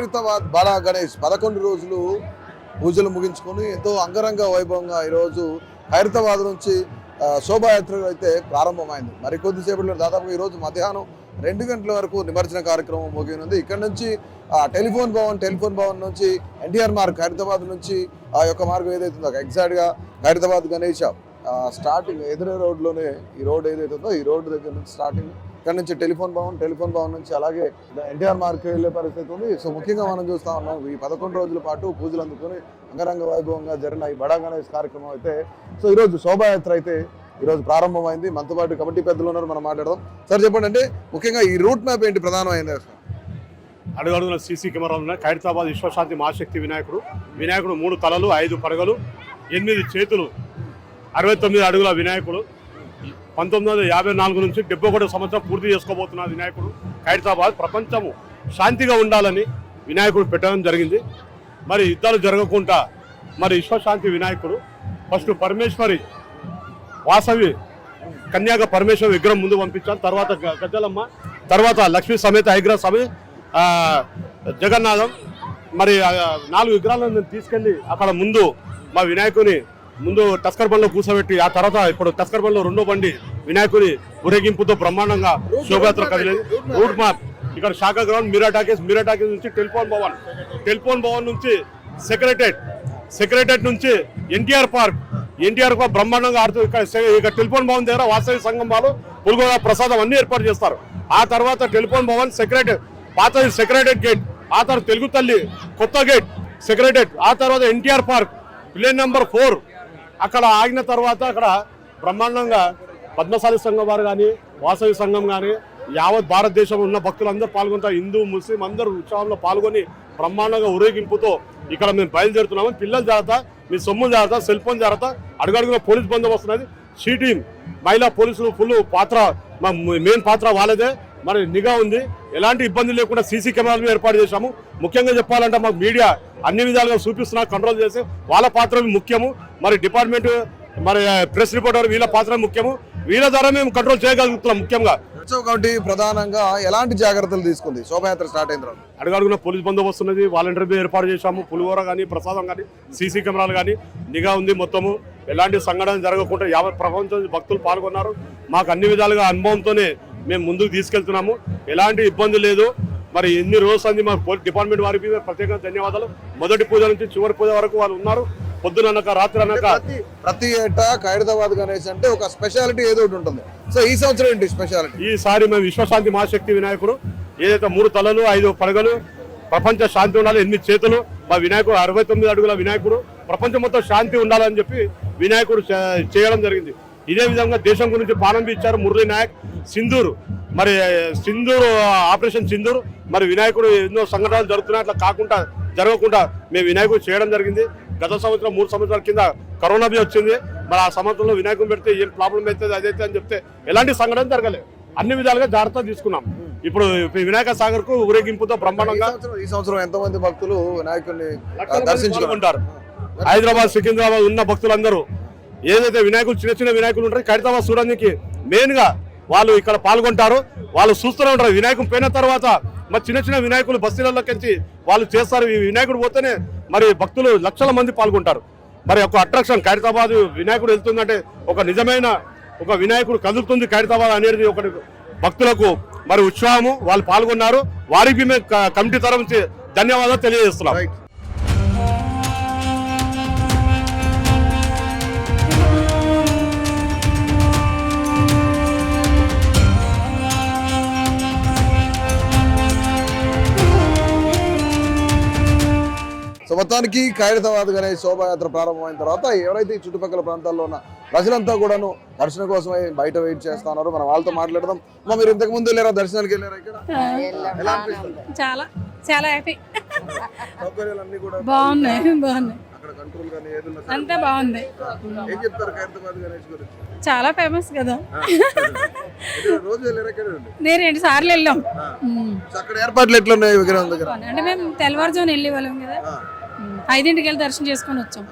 ఖైరతాబాద్ బడా గణేష్ 11 రోజులు పూజలు ముగించుకొని ఎంతో అంగరంగ వైభవంగా ఈరోజు ఖైరతాబాద్ నుంచి శోభాయాత్ర అయితే ప్రారంభమైంది. మరి కొద్దిసేపట్లో దాదాపు ఈరోజు మధ్యాహ్నం 2 గంటల వరకు నిమజ్జన కార్యక్రమం ముగియనుంది. ఇక్కడ నుంచి టెలిఫోన్ భవన్ నుంచి ఎన్టీఆర్ మార్గ్ ఖైరతాబాద్ నుంచి ఆ యొక్క మార్గం ఏదైతే ఉందో ఎగ్జాక్ట్గా ఖైరతాబాద్ గణేష్ స్టార్టింగ్ ఎదురే రోడ్లోనే ఈ రోడ్ ఏదైతే ఉందో ఈ రోడ్డు దగ్గర నుంచి స్టార్టింగ్ ఇక్కడ నుంచి టెలిఫోన్ భవన్ నుంచి అలాగే ఎన్టీఆర్ మార్గ్ వెళ్ళే పరిస్థితి ఉంది. సో ముఖ్యంగా మనం చూస్తా ఉన్నాం ఈ 11 రోజుల పాటు పూజలు అందుకొని అంగరంగ వైభవంగా జరిగిన ఈ బడా గణేష్ కార్యక్రమం అయితే సో ఈరోజు శోభాయాత్ర అయితే ఈరోజు ప్రారంభమైంది. మనతో పాటు కమిటీ పెద్దలు ఉన్నారు, మనం మాట్లాడదాం. సార్ చెప్పండి, అంటే ముఖ్యంగా ఈ రూట్ మ్యాప్ ఏంటి ప్రధానమైంది? అడుగడుగున సీసీ కెమెరాలు ఉన్నాయి. ఖైరతాబాద్ విశ్వశాంతి మహాశక్తి వినాయకుడు 3 తలలు 5 పడగలు 8 చేతులు 69 అడుగుల వినాయకుడు 1954 నుంచి 71 సంవత్సరం పూర్తి చేసుకోబోతున్న వినాయకుడు. ఖైరతాబాద్ ప్రపంచము శాంతిగా ఉండాలని వినాయకుడు పెట్టడం జరిగింది. మరి యుద్ధాలు జరగకుండా మరి విశ్వశాంతి వినాయకుడు ఫస్ట్ పరమేశ్వరి వాసవి కన్యాక పరమేశ్వరి విగ్రహం ముందు పంపించాను. తర్వాత గజ్జలమ్మ, తర్వాత లక్ష్మీ సమేత హైగ్రహ స్వామి, జగన్నాథం, మరి 4 విగ్రహాలను నేను తీసుకెళ్ళి అక్కడ ముందు మా వినాయకుని ముందు టస్కర్ బండిలో కూర్చోబెట్టి ఆ తర్వాత ఇప్పుడు టస్కర్ బండిలో 2వ బండి వినాయకుని ఊరేగింపుతో బ్రహ్మాండంగా శోభయాత్ర కదిలేదు. రూట్ మ్యాప్ ఇక్కడ శాఖా గ్రౌండ్, మీరా టాకీస్ నుంచి టెలిఫోన్ భవన్ నుంచి సెక్రటరేట్ నుంచి ఎన్టీఆర్ పార్క్ బ్రహ్మాండంగా ఆడుతూ ఇక్కడ టెలిఫోన్ భవన్ దగ్గర వాసవి సంఘం వాళ్ళు పులిగోర ప్రసాదం అన్ని ఏర్పాటు చేస్తారు. ఆ తర్వాత టెలిఫోన్ భవన్ పాత సెక్రటరేట్ గేట్, ఆ తర్వాత తెలుగు తల్లి కొత్త గేట్ సెక్రటరేట్, ఆ తర్వాత ఎన్టీఆర్ పార్క్ ప్లేన్ నెంబర్ 4 అక్కడ ఆగిన తర్వాత అక్కడ బ్రహ్మాండంగా పద్మశాలి సంఘం వారు కానీ వాసవి సంఘం కానీ యావత్ భారతదేశంలో ఉన్న భక్తులందరూ పాల్గొంటారు. హిందూ ముస్లిం అందరూ ఉత్సవంలో పాల్గొని బ్రహ్మాండంగా ఊరేగింపుతో ఇక్కడ మేము బయలుదేరుతున్నాము. పిల్లలు జాగ్రత్త, మీ సొమ్ము జాగ్రత్త, సెల్ ఫోన్ జాగ్రత్త. అడుగడుగున పోలీస్ బందోబస్తు ఉన్నది. షీ టీం మహిళా పోలీసులు ఫుల్ పాత్ర, మెయిన్ పాత్ర వాళ్ళదే. మరి నిఘా ఉంది, ఎలాంటి ఇబ్బంది లేకుండా సీసీ కెమెరాలు ఏర్పాటు చేశాము. ముఖ్యంగా చెప్పాలంటే మాకు మీడియా అన్ని విధాలుగా చూపిస్తున్నారు, కంట్రోల్ చేసి వాళ్ళ పాత్ర ముఖ్యము. మరి డిపార్ట్మెంట్, మరి ప్రెస్ రిపోర్టర్ వీళ్ళ పాత్ర ముఖ్యము. వీళ్ళ ద్వారా మేము కంట్రోల్ చేయగలుగుతున్నాం. ముఖ్యంగా కాబట్టి ప్రధానంగా ఎలాంటి జాగ్రత్తలు తీసుకుంది శోభయాత్ర స్టార్ట్ అయిన తర్వాత? అడుగడుగున పోలీస్ బందోబస్తు ఉన్నది, వాలంటీర్ ఏర్పాటు చేశాము. పులిహోర కానీ ప్రసాదం కానీ సీసీ కెమెరాలు కానీ నిఘా ఉంది. మొత్తము ఎలాంటి సంఘటన జరగకుండా యావత్ ప్రపంచం భక్తులు పాల్గొన్నారు. మాకు అన్ని విధాలుగా అనుభవంతోనే మేము ముందుకు తీసుకెళ్తున్నాము. ఎలాంటి ఇబ్బంది లేదు. మరి ఎన్ని రోజులు అంది మా డిపార్ట్మెంట్ వారికి ప్రత్యేకంగా ధన్యవాదాలు. మొదటి పూజ నుంచి చివరి పూజ వరకు వాళ్ళు ఉన్నారు. పొద్దుననక రాత్రి అనక ప్రతి ఏటా ఖైరతాబాద్ గణేష్ అంటే ఒక స్పెషాలిటీ ఏదో ఒకటి ఉంటుంది. సో ఈ సంవత్సరం ఏంటి స్పెషాలిటీ? ఈసారి మేము విశ్వశాంతి మహాశక్తి వినాయకుడు ఏదైతే 3 తలలు 5 పడగలు ప్రపంచ శాంతి ఉండాలి, 8 చేతులు మా వినాయకుడు 69 అడుగుల వినాయకుడు ప్రపంచం మొత్తం శాంతి ఉండాలని చెప్పి వినాయకుడు చేయడం జరిగింది. ఇదే విధంగా దేశం గురించి ప్రారంభించారు మురళీ నాయక్. సింధూర్ ఆపరేషన్ సింధూర్. మరి వినాయకుడు ఎన్నో సంఘటనలు జరుగుతున్నాయి, అట్లా జరగకుండా మేము వినాయకుడు చేయడం జరిగింది. గత సంవత్సరం 3 సంవత్సరాల కింద కరోనా వచ్చింది. మరి ఆ సంవత్సరంలో వినాయకుడు పెడితే ఏం ప్రాబ్లం అవుతుంది అదైతే అని చెప్తే ఎలాంటి సంఘటన జరగలేదు. అన్ని విధాలుగా జాగ్రత్త తీసుకున్నాం. ఇప్పుడు వినాయక సాగర్ కు ఊరేగింపుతో బ్రహ్మాండంగా ఈ సంవత్సరం ఎంతమంది భక్తులు వినాయకుడిని దర్శించుకుంటారు. హైదరాబాద్, సికింద్రాబాద్ ఉన్న భక్తులందరూ ఏదైతే వినాయకులు చిన్న వినాయకులు ఉంటారు ఖైరతాబాద్ చూడడానికి మెయిన్ గా వాళ్ళు ఇక్కడ పాల్గొంటారు. వాళ్ళు చూస్తూనే ఉంటారు. వినాయకుడు పోయిన తర్వాత మరి చిన్న వినాయకులు బస్తీలలోకి వాళ్ళు చేస్తారు. ఈ వినాయకుడు పోతేనే మరి భక్తులు లక్షల మంది పాల్గొంటారు. మరి ఒక అట్రాక్షన్ ఖైరతాబాద్ వినాయకుడు వెళ్తుందంటే ఒక నిజమైన ఒక వినాయకుడు కదులుతుంది ఖైరతాబాద్ అనేది ఒకటి భక్తులకు మరి ఉత్సాహము. వాళ్ళు పాల్గొన్నారు. వారికి మేము కమిటీ తరఫు నుంచి ధన్యవాదాలు తెలియజేస్తున్నాం. సో మొత్తానికి ఖైరతాబాద్ గణేష్ శోభాయాత్ర ప్రారంభమైన తర్వాత ఎవరైతే ఈ చుట్టుపక్కల ప్రాంతాల్లో ఉన్న ప్రజలంతా కూడాను దర్శనం కోసమై బయట వెయిట్ చేస్తా ఉన్నారు. మనం వాళ్ళతో మాట్లాడదాం. మీరు ఇంతకు ముందు వెళ్ళారా, దర్శనానికి వెళ్ళారా? ఇక్కడ చాలా చాలా హ్యాపీ. సౌకర్యాలన్నీ కూడా బాగున్నాయి. అక్కడ కంట్రోల్ కానీ ఏదైనా అంతా బాగుంది. ఏం చెప్తారు ఖైరతాబాద్ గణేష్ గురించి? చాలా ఫేమస్ కదా. రోజు వెళ్ళారా? నేను 2 సార్లు వెళ్ళాం. అక్కడ ఏర్పాట్లు ఎట్లున్నాయి విగ్రహం దగ్గర? అంటే మేము తెల్లవారుజామున వెళ్ళే వాళ్ళం కదా, 5ంటికి వెళ్ళి దర్శనం చేసుకొని వచ్చాం.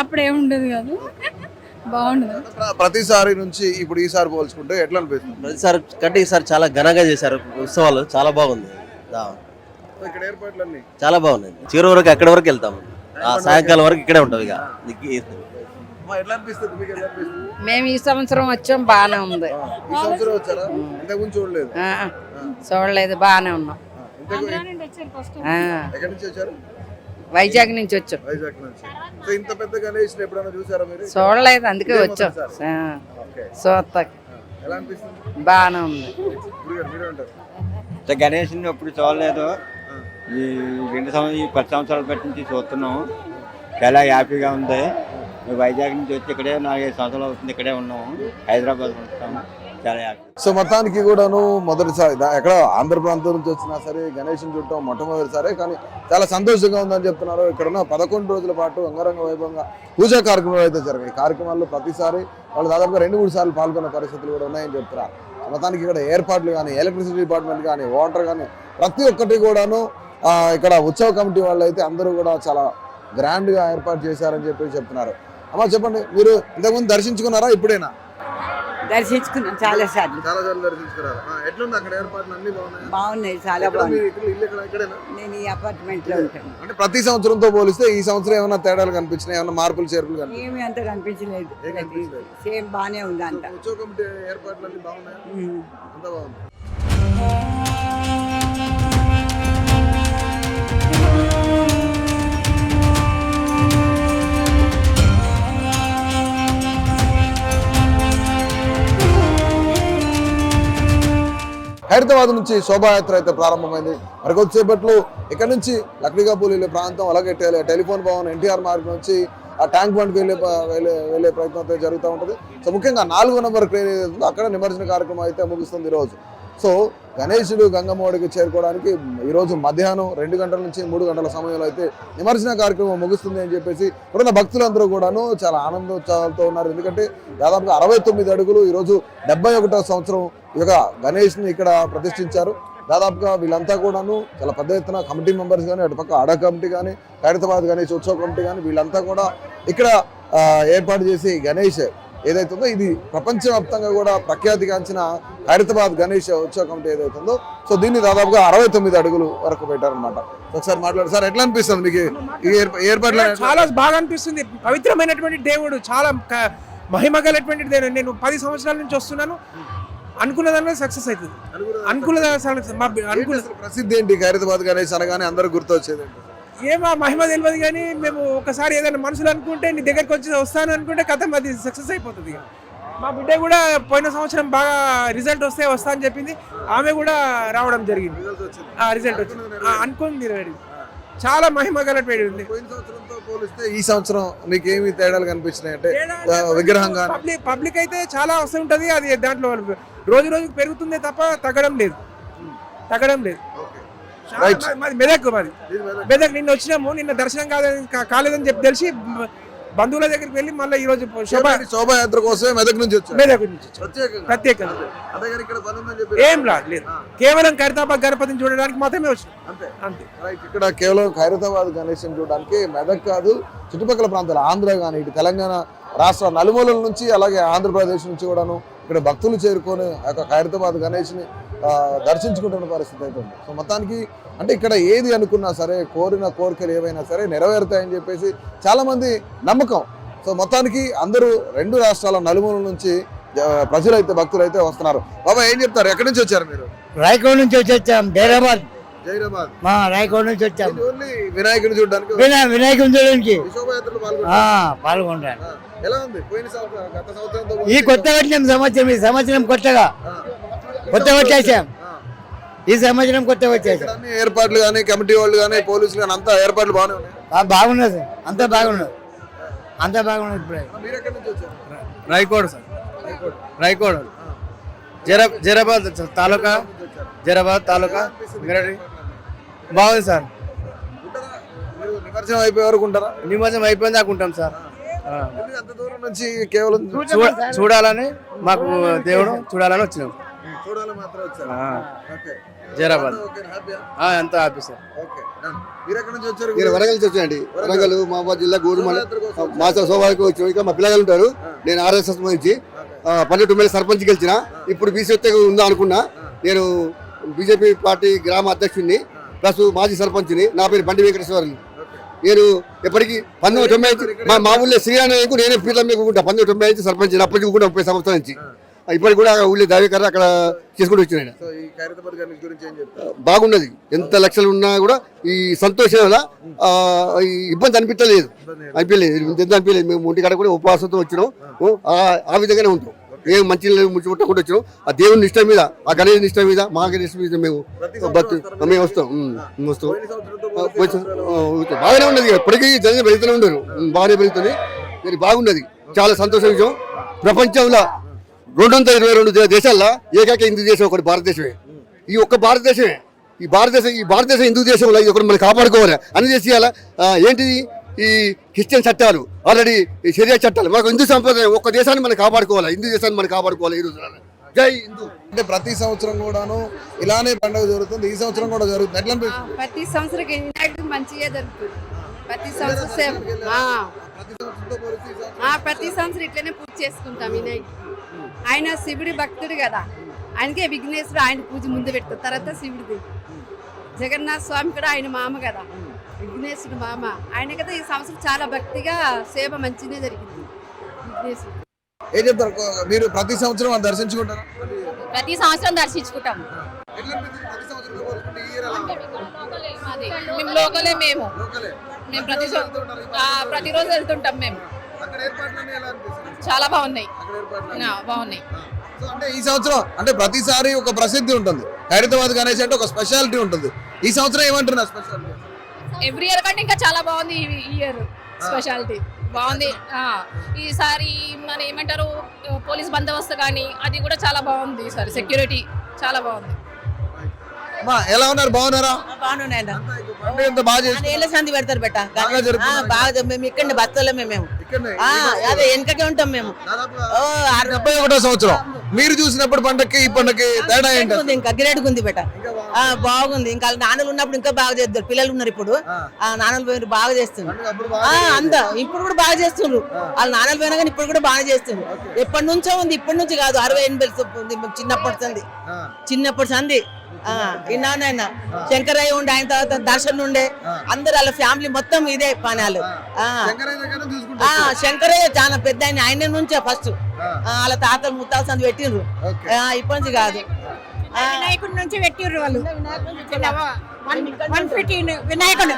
అప్పుడేం ఉండదు కదా, బాగుండదు. ప్రతిసారి నుంచి ఇప్పుడు ఈసారి పోల్చుకుంటే ఎట్లా అనిపిస్తుంది? ప్రతిసారి కంటే ఈసారి చాలా ఘనంగా చేశారు ఉత్సవాలు, చాలా బాగుంది. సో ఇక్కడ ఏర్పాట్లన్నీ చాలా బాగున్నాయి. చివరి వరకు ఎక్కడి వరకు వెళ్తాము, సాయంకాలం వరకు ఇక్కడే ఉంటాం. ఇక అమ్మా, ఎట్లా అనిపిస్తుంది మీకు? ఎట్లా అనిపిస్తుంది? మేము ఈ సంవత్సరం వచ్చాం, బాగానే ఉంది. ఈ సంవత్సరం వచ్చారా? ఇంతకుముందు చూడలేదు. చూడలేదు, బాగానే ఉన్నాం. ఎక్కడి నుంచి వచ్చారు? వైజాగ్ నుంచి వచ్చాం. వైజాగ్ నుంచి. సో ఇంత పెద్ద గణేష్ ఎప్పుడైనా చూసారా మీరు? చూడలేదు, అందుకే వచ్చాం. చూస్తా. ఎలా అనిపిస్తుంది? బాగానే ఉంది. మీరే ఉంటారు. గణేష్ ఎప్పుడు చూడలేదు. ఈ 10 సంవత్సరాల బట్టి నుంచి చూస్తున్నాము. చాలా హ్యాపీగా ఉంది. వైజాగ్ నుంచి వచ్చి ఇక్కడే 4-5 సంవత్సరాలు అవుతుంది, ఇక్కడే ఉన్నాము. హైదరాబాద్ ఉంటాము. చాలా హ్యాపీ. సో మొత్తానికి కూడాను మొదటిసారి ఎక్కడ ఆంధ్ర ప్రాంతం నుంచి వచ్చినా సరే గణేష్ని చూడటం మొట్టమొదటిసారి, కానీ చాలా సంతోషంగా ఉందని చెప్తున్నారు. ఇక్కడ 11 రోజుల పాటు అంగరంగ వైభవంగా పూజా కార్యక్రమాలు అయితే జరిగాయి. ఈ కార్యక్రమాల్లో ప్రతిసారి వాళ్ళు దాదాపుగా 2-3 సార్లు పాల్గొన్న పరిస్థితులు కూడా ఉన్నాయని చెప్తున్నారు. మొత్తానికి ఇక్కడ ఏర్పాట్లు కానీ, ఎలక్ట్రిసిటీ డిపార్ట్మెంట్ కానీ, వాటర్ కానీ ప్రతి ఒక్కటి కూడాను ఇక్కడ ఉత్సవ కమిటీ వాళ్ళు అయితే అందరూ కూడా చాలా గ్రాండ్గా ఏర్పాటు చేశారని చెప్పి చెప్తున్నారు. అమ్మా చెప్పండి, మీరు ఇంతకుముందు దర్శించుకున్నారా? ఇప్పుడేనా? దర్శించుకున్నాం చాలా సార్లు. చాలా సార్లు దర్శించుకున్నారు. ఎట్లుంది అక్కడ ఏర్పాట్లు? అన్ని బాగున్నాయి. బాగున్నాయి, చాలా బాగున్నాయి. ఇక్కడేనా? నేను ఈ అపార్ట్మెంట్ లో ఉంటాను. అంటే ప్రతి సంవత్సరంతో పోలిస్తే ఈ సంవత్సరం ఏమైనా తేడాలు కనిపించినాయి? ఏమైనా మార్పులు చేర్పులు కనిపించాయి? ఏమి అంత కనిపించలేదు. సేమ్ బాగానే ఉంది అంత. ఉత్సవ కమిటీ ఏర్పాట్లు అన్ని బాగున్నాయి. అంతా బాగుంది. హైదరాబాద్ నుంచి శోభాయాత్ర అయితే ప్రారంభమైంది. మరికొద్దిసేపట్లో ఇక్కడ నుంచి లక్డికాపూల్ వెళ్ళే ప్రాంతం, అలాగే టెలిఫోన్ భవన్, ఎన్టీఆర్ మార్గ్ నుంచి ఆ ట్యాంక్ బండ్కి వెళ్ళే ప్రయత్నం అయితే జరుగుతూ ఉంటుంది. సో ముఖ్యంగా 4వ నెంబర్ ట్రైన్ ఏదైతే ఉందో అక్కడ నిమజ్జన కార్యక్రమం అయితే ముగుస్తుంది ఈరోజు. సో గణేశుడు గంగమ్మడికి చేరుకోవడానికి ఈరోజు మధ్యాహ్నం 2 గంటల నుంచి 3 గంటల సమయంలో అయితే నిమజ్జన కార్యక్రమం ముగుస్తుంది అని చెప్పేసి ఇప్పుడున్న భక్తులందరూ కూడాను చాలా ఆనందోత్సాహాలతో ఉన్నారు. ఎందుకంటే దాదాపుగా 69 అడుగులు ఈరోజు 71వ సంవత్సరం ఈ యొక్క గణేష్ని ఇక్కడ ప్రతిష్ఠించారు. దాదాపుగా వీళ్ళంతా కూడాను చాలా పెద్ద ఎత్తున కమిటీ మెంబర్స్ కానీ, అటుపక్క అడ కమిటీ కానీ, ఖైరతాబాద్ గణేష్ ఉత్సవ కమిటీ కానీ వీళ్ళంతా కూడా ఇక్కడ ఏర్పాటు చేసి గణేష్ ఏదైతే ఉందో ఇది ప్రపంచవ్యాప్తంగా కూడా ప్రఖ్యాతిగాంచిన ఖైరతాబాద్ గణేష్ ఉత్సవ కమిటీ ఏదైతే ఉందో సో దీన్ని దాదాపుగా 69 అడుగులు వరకు పెట్టారనమాట. ఒకసారి మాట్లాడు సార్, ఎట్లా అనిపిస్తుంది మీకు ఈ ఏర్పాట్లు? చాలా బాగా అనిపిస్తుంది. పవిత్రమైనటువంటి దేవుడు, చాలా మహిమ గలటువంటి దేవుడు. నేను 10 సంవత్సరాల నుంచి వస్తున్నాను. అనుకున్న దానిలో సక్సెస్ అవుతుంది. ప్రసిద్ధి ఏంటి ఖైరతాబాద్ గణేష్ అనగానే అందరూ గుర్తొచ్చేది? ఏమో మహిమ తెలియదు, కానీ మేము ఒకసారి ఏదైనా మనసులో అనుకుంటే నీ దగ్గరికి వచ్చి వస్తాను అనుకుంటే కథ అది సక్సెస్ అయిపోతుంది. మా బిడ్డ కూడా పోయిన సంవత్సరం బాగా రిజల్ట్ వస్తా అని చెప్పింది. ఆమె కూడా రావడం జరిగింది. రిజల్ట్ వచ్చింది అనుకుంది. చాలా మహిమ గలటువంటి. పోయిన సంవత్సరంతో పోలిస్తే ఈ సంవత్సరం మీకు ఏమి తేడాలు కనిపించినాయి? అంటే విగ్రహంగా పబ్లిక్ అయితే చాలా వస్తుంటది. అది దాంట్లో రోజు రోజుకు పెరుగుతుందే తప్ప తగ్గడం లేదు. మెదక్ నిన్న వచ్చినాము. నిన్న దర్శనం కాలేదని చెప్పి తెలిసి బంధువుల దగ్గరికి వెళ్ళి మళ్ళీ ఈ రోజు శోభాయాత్ర కోసమే మెదక్ నుంచి ప్రత్యేకంగా ఏం లేదు. కేవలం ఖైరతాబాద్ గణపతిని చూడడానికి మాత్రమే వచ్చినాం అంతే. ఇక్కడ కేవలం ఖైరతాబాద్ గణేశం చూడడానికి మెదక్ కాదు, చుట్టుపక్కల ప్రాంతాలు ఆంధ్ర కానీ ఇటు తెలంగాణ రాష్ట్ర నలుమూలల నుంచి అలాగే ఆంధ్రప్రదేశ్ నుంచి కూడాను ఇక్కడ భక్తులు చేరుకొని ఆ యొక్క ఖైరతాబాద్ గణేష్ని దర్శించుకుంటున్న పరిస్థితి అయితే ఉంది. సో మొత్తానికి అంటే ఇక్కడ ఏది అనుకున్నా సరే, కోరిన కోరికలు ఏవైనా సరే నెరవేరుతాయని చెప్పేసి చాలామంది నమ్మకం. సో మొత్తానికి అందరూ 2 రాష్ట్రాల నలుమూలల నుంచి ప్రజలైతే భక్తులైతే వస్తున్నారు. బాబా ఏం చెప్తారు? ఎక్కడి నుంచి వచ్చారు మీరు? రాయకోడ్ నుంచి వచ్చాం. జైరాబాద్ రాయకోడ్ నుంచి వచ్చాం. వినాయకుని చూడడానికి వినాయకుని చూడడానికి పాల్గొంటాను. ఎలా ఉంది పోయిన సంవత్సరం గత సంవత్సరంతో? ఈ కొత్తగా వచ్చిన సంవత్సరం, ఈ సంవత్సరం కొత్తగా వచ్చేసాం. ఈ సంవత్సరం కొత్తగా వచ్చేసాం. అన్ని ఏర్పాట్లు కానీ, కమిటీ వాళ్ళు కానీ, పోలీసులు కానీ అంతా ఏర్పాట్లు బాగానే ఉన్నాయి. బాగున్నది, అంతా బాగున్నది. ఇప్పుడు మీరు ఎక్కడి నుంచి వచ్చారు? రాయకోడ్ సార్. రాయకోడ్ జైరాబాద్ తాలూకా. బాగుంది సార్. నిమజ్జనం అయిపోయే వరకు ఉంటారా? నిమజ్జనం అయిపోయింది దాకా ఉంటాం సార్. అంత దూరం నుంచి కేవలం చూడాలని మాకు దేవుడు చూడాలని వచ్చినాం. చూడాలి మాత్రం వచ్చారు. జైరాబాద్ ఎంత హ్యాపీ సార్. మీరు ఎక్కడి నుంచి వచ్చారు? నేను వరంగల్ నుంచి వచ్చానండి. వరంగల్ మహబాద్ జిల్లా గూడుమల మాస శోభాకి వచ్చి ఇక మా పిల్లలు ఉంటారు. నేను RSS నుంచి 12 సర్పంచ్ గెలిచిన. ఇప్పుడు బీసీ ఉందా అనుకున్నా. నేను బీజేపీ పార్టీ గ్రామ అధ్యక్షుడిని. ప్లస్ మాజీ సర్పంచ్ని. నా పేరు బండి వెంకటేశ్వర్లు. నేను ఎప్పటికీ 1995 మా ఊళ్ళో శ్రీరాణకు నేనే పీఠం మీద కూకుంటా. 1995 సర్పంచ్ అప్పటికి కూడా 30 సంవత్సరాల నుంచి. ఇప్పటికి కూడా ఊళ్ళో దైవకర అక్కడ చేసుకుంటూ వచ్చిన బాగున్నది. ఎంత లక్షలు ఉన్నా కూడా ఈ సంతోషం వల్ల ఈ ఇబ్బంది అనిపించలేదు. ఎంత అనిపించలేదు. మేము ఒంటి కాడ కూడా ఉపవాసంతో వచ్చినాం. ఆ విధంగానే ఉంటాం. ఏం మంచి ముట్టుకుంటూ వచ్చినాం. ఆ దేవుని నిష్ట మీద, ఆ గణేష్ నిష్ట మీద, మా గణేష్ మీద మేము వస్తాం. బాగానే ఉన్నది. ఇప్పటికీ జనం పెరుగుతూనే ఉండరు. బాగానే పెరుగుతుంది. ఇది బాగున్నది. చాలా సంతోషం విషయం. ప్రపంచంలో 222 దేశాల్లో ఏకైక హిందూ దేశం ఒకటి భారతదేశమే. ఈ ఒక్క భారతదేశమే. ఈ భారతదేశం హిందూ దేశంలో ఇది ఒకటి మనం కాపాడుకోవాలి. అన్ని చేయాలా. ఏంటిది ఈ క్రిస్టియన్ చట్టాలు, ఆల్రెడీ షరియా చట్టాలు, మనకు హిందూ సంప్రదాయం. ఒక్క దేశాన్ని మనం కాపాడుకోవాలి. హిందూ దేశాన్ని మనం కాపాడుకోవాలి. ఈ రోజు జై హిందూ. అంటే ప్రతి సంవత్సరం కూడాను ఇలానే పండుగ జరుగుతుంది. ఈ సంవత్సరం కూడా జరుగుతుంది. ఎట్లా అనిపిస్తుంది? ప్రతి సంవత్సరం మంచిగా జరుగుతుంది. ప్రతి సంవత్సరం ప్రతి సంవత్సరం ఇట్లనే పూజ చేసుకుంటాం. వినాయకుడు ఆయన శివుడి భక్తుడు కదా, ఆయనకే విఘ్నేశ్వరుడు ఆయన పూజ ముందు పెడతారు, తర్వాత శివుడిది. జగన్నాథ స్వామి కూడా ఆయన మామ కదా, విఘ్నేశ్వరుడు మామ. ఆయన కదా ఈ సంవత్సరం చాలా భక్తిగా సేవ మంచిగా జరిగింది. విఘ్నేశ్వరుడు ఏం చెప్తారు మీరు? ప్రతి సంవత్సరం దర్శించుకుంటారా? ప్రతి సంవత్సరం దర్శించుకుంటాం. మేము లోకలే. మేము ప్రతిరోజు వెళ్తుంటాం. మేము చాలా బాగున్నాయి. అంటే ఈ సంవత్సరం అంటే ప్రతిసారి ఒక ప్రసిద్ధి ఉంటుంది. హైదరాబాద్ గణేష్ అంటే ఒక స్పెషాలిటీ ఉంటుంది. ఈ సంవత్సరం ఏమంటున్నారు స్పెషాలిటీ? ఎవ్రీ ఇయర్ కంటే ఇంకా చాలా బాగుంది. ఈ ఇయర్ స్పెషాలిటీ బాగుంది. ఈసారి మన ఏమంటారు పోలీస్ బందోబస్తు కానీ అది కూడా చాలా బాగుంది. ఈసారి సెక్యూరిటీ చాలా బాగుంది. ఎలా ఉన్నారు? బాగున్నారా? సంధి పెడతారు బెట్ట బాగా. మేము ఇక్కడ బస్తలో మేము అదే వెనకకే ఉంటాం. మేము 71వ సంవత్సరం మీరు చూసినప్పుడు పండక్కి ఈ పండక్కి తేడా ఏంటి? ఇంకా గిరేటుగా ఉంది బెట్ట. బాగుంది. ఇంకా నాన్నలు ఉన్నప్పుడు ఇంకా బాగా చేస్తారు. పిల్లలు ఉన్నారు ఇప్పుడు. నాన్నలు పోయిన బాగా చేస్తున్నారు. అంతా ఇప్పుడు కూడా బాగా చేస్తున్నారు. వాళ్ళు నాన్నలు పోయినా కానీ ఇప్పుడు కూడా బాగా చేస్తున్నారు. ఎప్పటి నుంచో ఉంది. ఇప్పటి నుంచి కాదు, 60-80 చిన్నప్పటి సంది విన్నానైనా. శంకరయ్య ఉండే, ఆయన తర్వాత దర్శన్ ఉండే, అందరు వాళ్ళ ఫ్యామిలీ మొత్తం ఇదే పానాలు. శంకరయ్య చాలా పెద్ద ఆయన. ఆయన నుంచే ఫస్ట్ వాళ్ళ తాతలు ముత్తాలు సంది పెట్టిండ్రు. ఇప్పటి నుంచి కాదు, వినాయకుడి నుంచి పెట్టిర్రు వాళ్ళు. 115 వినాయకుడు.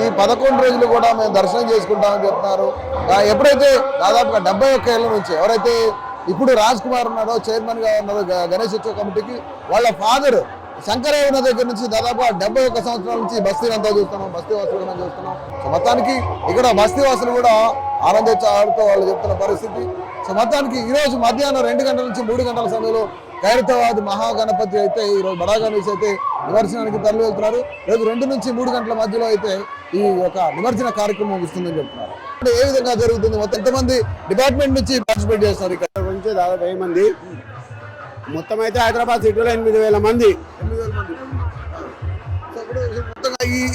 ఈ 11 రోజులు కూడా మేము దర్శనం చేసుకుంటామని చెప్తున్నారు. ఎప్పుడైతే దాదాపుగా 71 ఏళ్ళ నుంచి ఎవరైతే ఇప్పుడు రాజ్ కుమార్ ఉన్నాడో, చైర్మన్ గా ఉన్నారో గణేష్ ఉత్సవ కమిటీకి, వాళ్ళ ఫాదర్ శంకరయ్య ఉన్న దగ్గర నుంచి దాదాపు 71 సంవత్సరాల నుంచి బస్తీని అంతా చూస్తున్నాం, బస్తీ వాసులు చూస్తున్నాం. సో మొత్తానికి ఇక్కడ బస్తీ వాసులు కూడా ఆనందించాడుతూ వాళ్ళు చెప్తున్న పరిస్థితి. సో మొత్తానికి ఈ రోజు మధ్యాహ్నం 2 గంటల నుంచి 3 గంటల సమయంలో ఖైరతాబాద్ మహాగణపతి అయితే ఈరోజు బడా గణేష్ అయితే నిమజ్జనానికి తరలి వెళ్తున్నారు. రేపు 2 నుంచి 3 గంటల మధ్యలో అయితే ఈ యొక్క నిమజ్జన కార్యక్రమం ముగుస్తుందని చెప్తున్నారు. అంటే ఏ విధంగా జరుగుతుంది? మొత్తం ఎంతమంది డిపార్ట్మెంట్ నుంచి పార్టిసిపేట్ చేస్తారు? ఇక్కడ నుంచి దాదాపు 1000 మంది. మొత్తం అయితే హైదరాబాద్ సిటీలో 8000 మంది.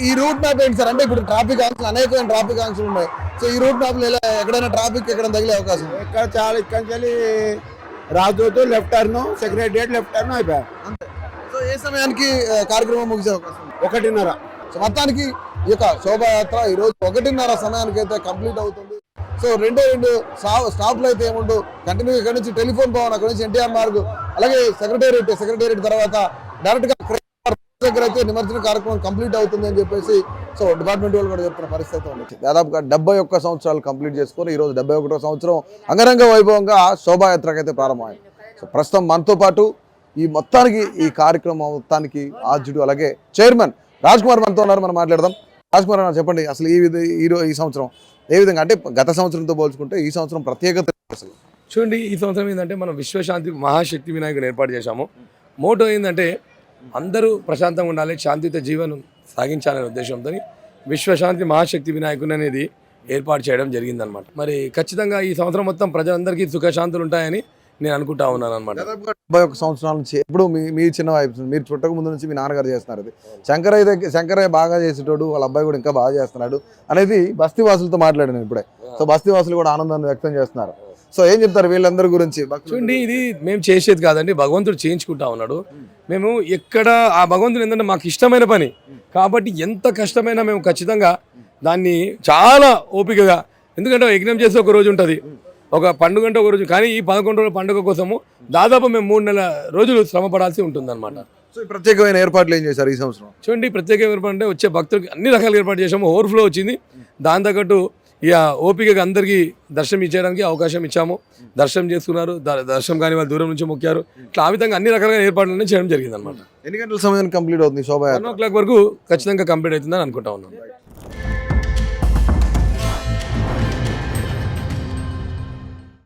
ఈ రూట్ మ్యాప్ ఏంటి సార్? అంటే ఇప్పుడు ట్రాఫిక్ ఆంక్షలు, అనేకమైన ట్రాఫిక్ ఆంక్షలు ఉన్నాయి. సో ఈ రూట్ మ్యాప్ లో ఎక్కడైనా ట్రాఫిక్ ఎక్కడ తగిలే అవకాశం? ఇక్కడ చాలా ఇక్కడ రాజోతు left turn, secretariat left turn అయిపోయారు అంతే. సో ఏ సమయానికి కార్యక్రమం ముగిసే అవకాశం? 1:30. సో మొత్తానికి ఈ యొక్క శోభాయాత్ర ఈ రోజు 1:30 సమయానికి అయితే కంప్లీట్ అవుతుంది. సో 2 స్టాప్లు అయితే ఏముండవు. కంటిన్యూ ఇక్కడ నుంచి టెలిఫోన్ భవన్, అక్కడ నుంచి ఎన్టీఆర్ మార్గ్, అలాగే సెక్రటేరియట్ తర్వాత డైరెక్ట్ గా దగ్గర అయితే నిమజ్జన కార్యక్రమం కంప్లీట్ అవుతుంది అని చెప్పేసి సో డిపార్ట్మెంట్ వాళ్ళు కూడా చెప్తున్న పరిస్థితి ఉంది. దాదాపుగా 71 సంవత్సరాలు కంప్లీట్ చేసుకొని ఈ రోజు 71వ సంవత్సరం అంగరంగ వైభవంగా శోభాయాత్రకు అయితే ప్రారంభమైంది. సో ప్రస్తుతం మనతో పాటు ఈ మొత్తానికి ఈ కార్యక్రమం మొత్తానికి ఆద్యుడు అలాగే చైర్మన్ రాజ్ కుమార్ మనతో ఉన్నారు. మనం మాట్లాడదాం. రాజ్ కుమార్ అన్న చెప్పండి, అసలు ఈ సంవత్సరం ఏ విధంగా, అంటే గత సంవత్సరంతో పోల్చుకుంటే ఈ సంవత్సరం ప్రత్యేకత అసలు చూడండి. ఈ సంవత్సరం ఏంటంటే మనం విశ్వశాంతి మహాశక్తి వినాయకుని ఏర్పాటు చేశాము. మోటో ఏంటంటే అందరూ ప్రశాంతంగా ఉండాలి, శాంతియుత జీవనం సాగించాలనే ఉద్దేశంతో విశ్వశాంతి మహాశక్తి వినాయకుని అనేది ఏర్పాటు చేయడం జరిగిందనమాట. మరి ఖచ్చితంగా ఈ సంవత్సరం మొత్తం ప్రజలందరికీ సుఖశాంతులు ఉంటాయని నేను అనుకుంటా ఉన్నాను అనమాట. దాదాపుగా 71 సంవత్సరాల నుంచి ఎప్పుడు మీ చిన్న వయసు మీరు చుట్టక ముందు నుంచి మీ నాన్నగారు చేస్తున్నారు ఇది. శంకరయ్య బాగా చేసేటోడు, వాళ్ళ అబ్బాయి కూడా ఇంకా బాగా చేస్తున్నాడు అనేది బస్తీవాసులతో మాట్లాడాను ఇప్పుడే. సో బస్తీవాసులు కూడా ఆనందాన్ని వ్యక్తం చేస్తున్నారు. సో ఏం చెప్తారు వీళ్ళందరి గురించి? చూడండి, ఇది మేము చేసేది కాదండి, భగవంతుడు చేయించుకుంటా ఉన్నాడు. మేము ఎక్కడ ఆ భగవంతుడు ఏంటంటే మాకు ఇష్టమైన పని కాబట్టి ఎంత కష్టమైనా మేము ఖచ్చితంగా దాన్ని చాలా ఓపికగా, ఎందుకంటే యజ్ఞం చేసి ఒక రోజు ఉంటుంది, ఒక పండుగ అంటే ఒక రోజు, కానీ ఈ 11 రోజుల పండుగ కోసము దాదాపు మేము 3 నెలల రోజులు శ్రమ పడాల్సి ఉంటుంది అనమాట. సో ఈ ప్రత్యేకమైన ఏర్పాట్లు ఏం చేశారు ఈ సంవత్సరం? చూడండి, ప్రత్యేక ఏర్పాటు అంటే వచ్చే భక్తులకి అన్ని రకాల ఏర్పాటు చేసాము. ఓవర్ఫ్లో వచ్చింది, దాని తగ్గట్టు ఇక ఓపికగా అందరికీ దర్శనం ఇచ్చేయడానికి అవకాశం ఇచ్చాము. దర్శనం చేసుకున్నారు, దర్శనం కానీ వాళ్ళు దూరం నుంచి మొక్కారు. ఇట్లా ఆ విధంగా అన్ని రకాలుగా ఏర్పాట్లన్నీ చేయడం జరిగింది అనమాట. ఎన్ని గంటల సమయం కంప్లీట్ అవుతుంది శోభాయాత్ర? 1 o'clock వరకు ఖచ్చితంగా కంప్లీట్ అవుతుందని అనుకుంటా ఉన్నాను.